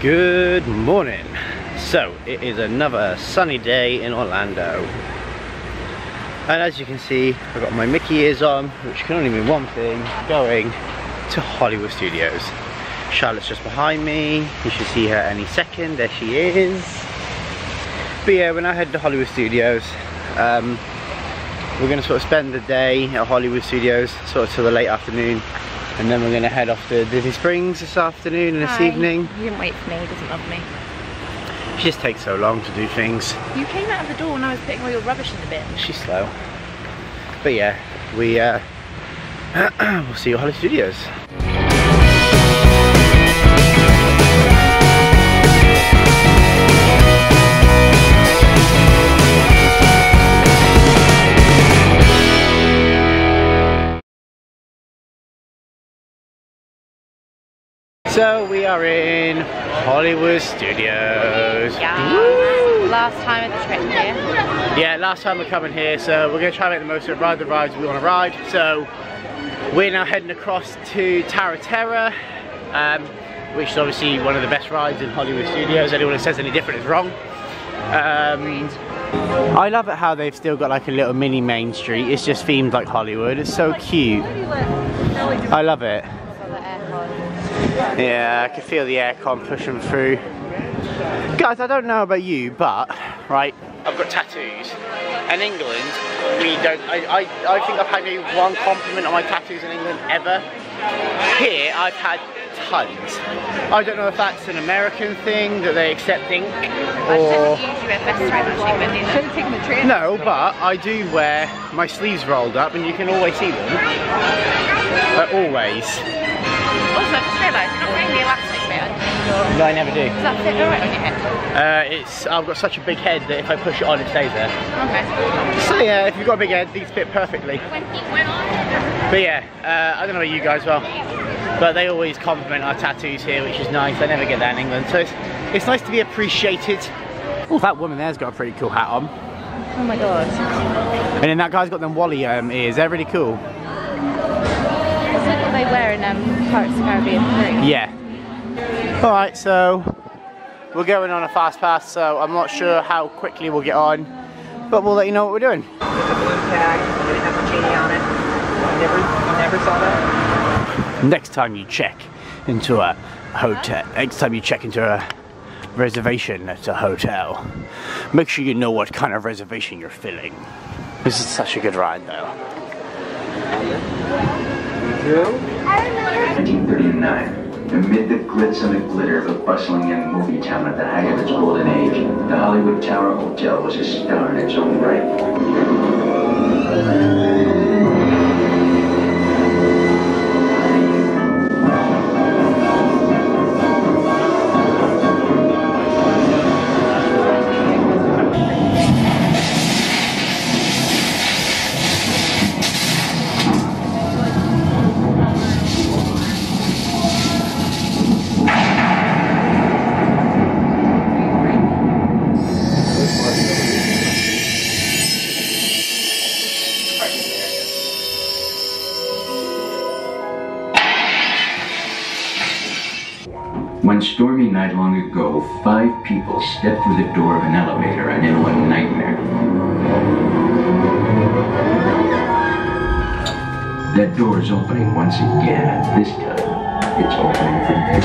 Good morning. So it is another sunny day in Orlando, and as you can see, I've got my Mickey ears on, which can only mean one thing: going to Hollywood Studios. Charlotte's just behind me. You should see her any second. There she is. But yeah, we're now heading to Hollywood Studios. We're going to sort of spend the day at Hollywood Studios, sort of till the late afternoon, and then we're going to head off to Disney Springs this afternoon and this evening. He didn't wait for me, he doesn't love me. She just takes so long to do things. You came out of the door when I was putting all your rubbish in the bin. She's slow. But yeah, we'll see you at Hollywood Studios. So we are in Hollywood Studios. Yeah. Woo! Last time at the trip here. Yeah, last time we're coming here, so we're going to try and make the most of it, ride the rides we want to ride. So we're now heading across to Tower of Terror, which is obviously one of the best rides in Hollywood Studios. Anyone who says any different is wrong. I love it how they've still got like a little mini main street. It's just themed like Hollywood. It's so cute. I love it. Yeah, I can feel the aircon pushing through. Guys, I don't know about you, but, right, I've got tattoos. In England, we don't, I think I've had maybe one compliment on my tattoos in England ever. Here, I've had tons. I don't know if that's an American thing, that they accept ink, or... No, but I do wear my sleeves rolled up, and you can always see them. Always. Also, I just realised you're not wearing the elastic bit underneath. No, I never do. Does that fit alright on your head? I've got such a big head that if I push it on, it stays there. Okay. So yeah, if you've got a big head, these fit perfectly. But yeah, I don't know about you guys, well, but they always compliment our tattoos here, which is nice. I never get that in England, so it's nice to be appreciated. Oh, that woman there's got a pretty cool hat on. Oh my god. And then that guy's got them Wally ears. They're really cool. That's like what they wear in Pirates of the Caribbean 3. Yeah. Alright, so we're going on a fast pass, so I'm not sure how quickly we'll get on, but we'll let you know what we're doing. The balloon tag, and it has a genie on it. You never saw that? Next time you check into a hotel, next time you check into a reservation at a hotel, make sure you know what kind of reservation you're filling. This is such a good ride though. 1939, amid the glitz and the glitter of a bustling young movie town at the height of its golden age, the Hollywood Tower Hotel was a star in its own right. One stormy night long ago, 5 people stepped through the door of an elevator and into a nightmare. That door is opening once again, and this time, it's opening for good.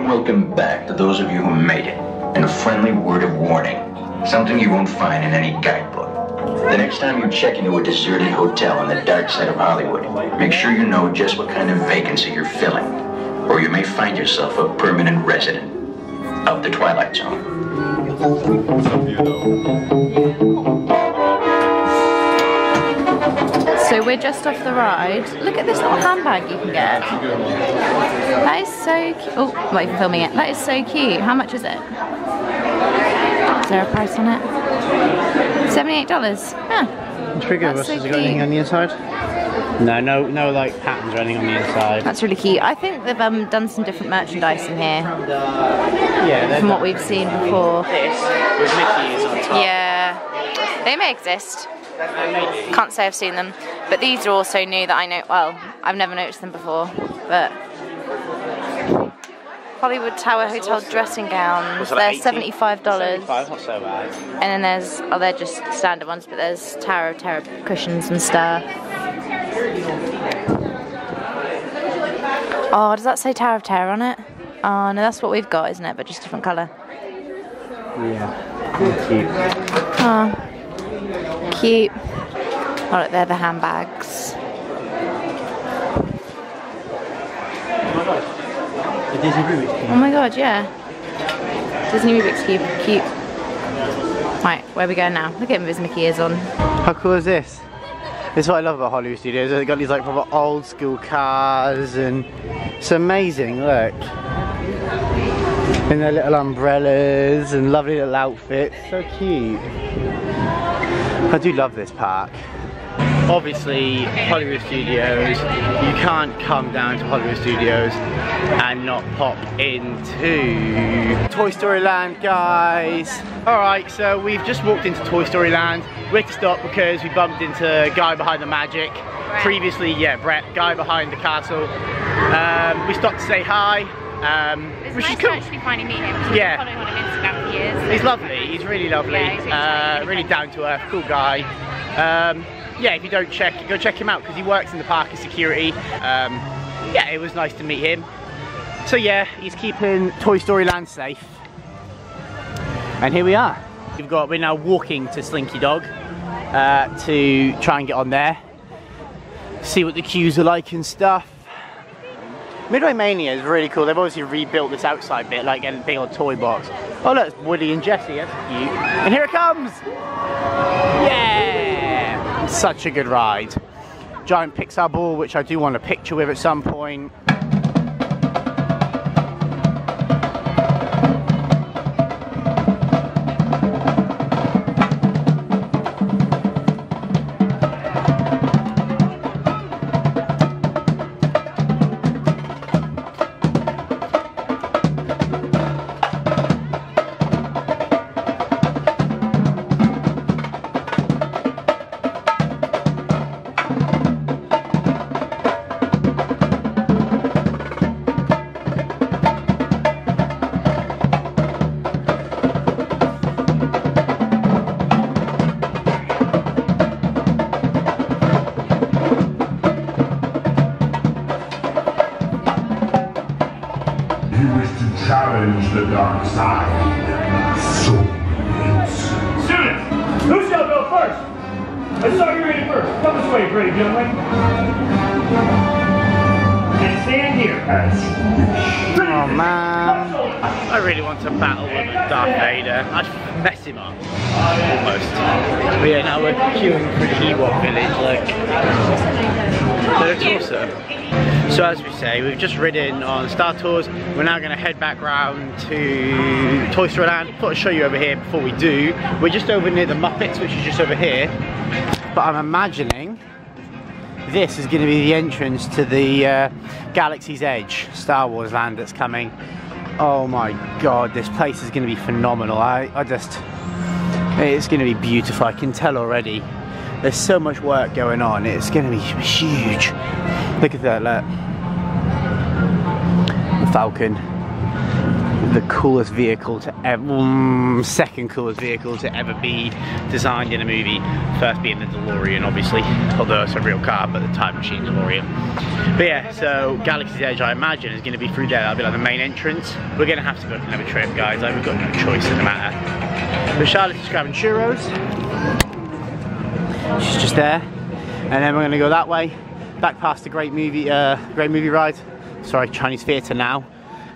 Welcome back to those of you who made it, and a friendly word of warning. Something you won't find in any guidebook. The next time you check into a deserted hotel on the dark side of Hollywood, make sure you know just what kind of vacancy you're filling, or you may find yourself a permanent resident. of the Twilight Zone. So we're just off the ride. Look at this little handbag you can get. That is so cute. Oh, I'm not even filming it. That is so cute. How much is it? Is there a price on it? $78. Huh. Has it got anything on the inside? No like patterns or anything on the inside. That's really cute. I think they've done some different merchandise in here. Yeah, from what we've seen before. This with Mickey's on top. Yeah, they may exist. Can't say I've seen them, but these are also new that I know. Well, I've never noticed them before. But Hollywood Tower Hotel dressing gowns. They're $75. 75, not so bad. And then there's, oh, they're just standard ones, but there's Tower of Terror cushions and stuff. Oh, does that say Tower of Terror on it? Oh no, that's what we've got, isn't it? But just different colour. Yeah, cute. Oh, cute. Oh look, they're the handbags. The Disney Rubik's Cube. Oh my god, yeah. Disney Rubik's Cube, cute. Right, where are we going now? Look at him with his Mickey ears on. How cool is this? This is what I love about Hollywood Studios. They've got these like proper old school cars and it's amazing, look. And their little umbrellas and lovely little outfits. So cute. I do love this park. Obviously, Hollywood Studios, you can't come down to Hollywood Studios and not pop into Toy Story Land, guys. Alright, so we've just walked into Toy Story Land. We had to stop because we bumped into Guy Behind the Magic. Brett. Previously, yeah, Brett, Guy Behind the Castle. We stopped to say hi. It's which nice is cool. to actually finally meet him. Yeah. I've been following him on Instagram for years. So. He's lovely, he's really lovely. Yeah, he's really really down to earth, cool guy. Yeah, if you don't go check him out because he works in the park as security. Yeah, it was nice to meet him. So yeah, he's keeping Toy Story Land safe. And here we are. We're now walking to Slinky Dog to try and get on there. See what the queues are like and stuff. Midway Mania is really cool. They've obviously rebuilt this outside bit, like a big old toy box. Oh look, it's Woody and Jessie, that's cute. And here it comes! Yeah! Such a good ride. Giant Pixar ball, which I do want a picture with at some point. Challenge the dark side. So Students, who shall go first? I saw you ready first. Come this way, brave young lady. And stand here. as you wish. Oh man. I really want to battle with Darth Vader. I'd mess him up. Almost. But yeah, now we're queuing for the Ewok village, like. But it's awesome. So as we say, we've just ridden on Star Tours. We're now going to head back round to Toy Story Land. Thought I'd show you over here before we do. We're just over near the Muppets, which is just over here. But I'm imagining this is going to be the entrance to the Galaxy's Edge Star Wars land that's coming. Oh my god, this place is going to be phenomenal. It's going to be beautiful, I can tell already. There's so much work going on, it's going to be huge. Look at that, look. The Falcon. The coolest vehicle to ever, second coolest vehicle to ever be designed in a movie. First being the DeLorean, obviously, although it's a real car, but the Time Machine DeLorean. But yeah, so Galaxy's Edge, I imagine, is going to be through there. That'll be like the main entrance. We're going to have to book another trip, guys. Like, we've got no choice in the matter. But Charlotte's just grabbing churros. She's just there, and then we're going to go that way, back past the Great Movie Ride. Sorry, Chinese Theatre now.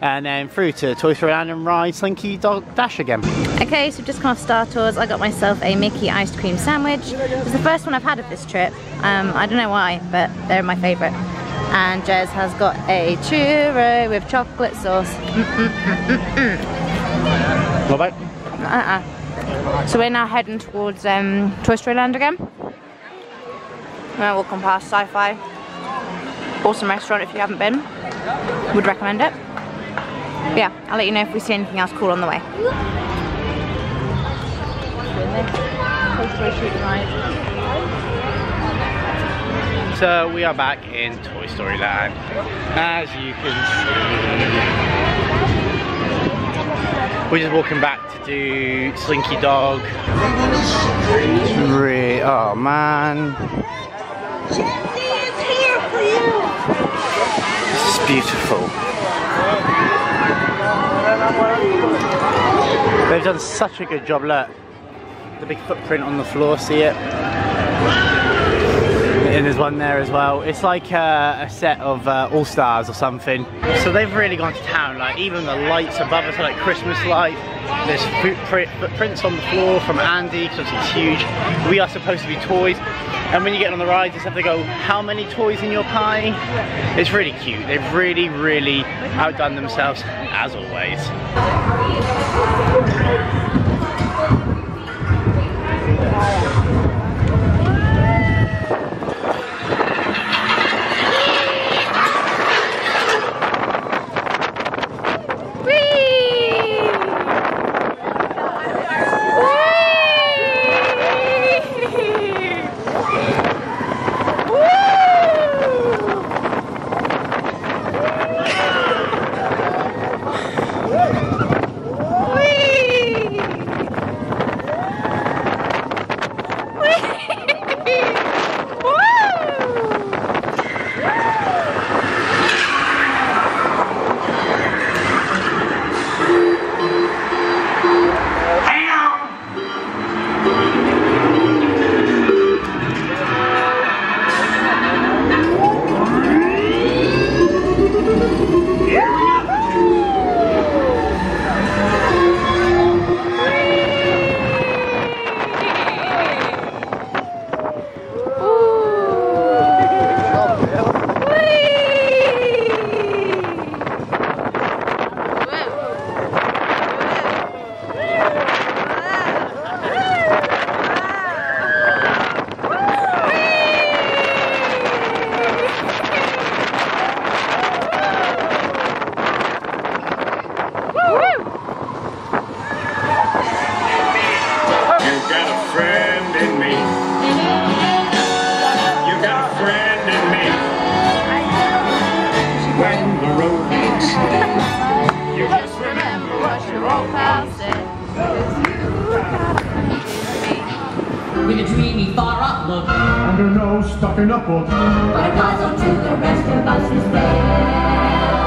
and then through to Toy Story Land and ride Slinky Dog Dash again. Okay, so we've just come off Star Tours. I got myself a Mickey ice cream sandwich. It's the first one I've had of this trip. I don't know why, but they're my favourite. And Jez has got a churro with chocolate sauce. What about? So we're now heading towards Toy Story Land again. We're walking past Sci-Fi. Awesome restaurant if you haven't been. Would recommend it. But yeah, I'll let you know if we see anything else cool on the way. So we are back in Toy Story Land. As you can see, we're just walking back to do Slinky Dog. Oh man. This is beautiful. They've done such a good job, look. The big footprint on the floor, see it? And there's one there as well. It's like a set of All Stars or something. So they've really gone to town, like even the lights above us are like Christmas lights. There's footprints on the floor from Andy, because it's huge. We are supposed to be toys. And when you get on the rides and stuff, they go, how many toys in your pie? It's really cute. They've really, really outdone themselves, as always. With a dreamy far outlook, Under no stuck in a book. but a puzzle to the rest of us is there.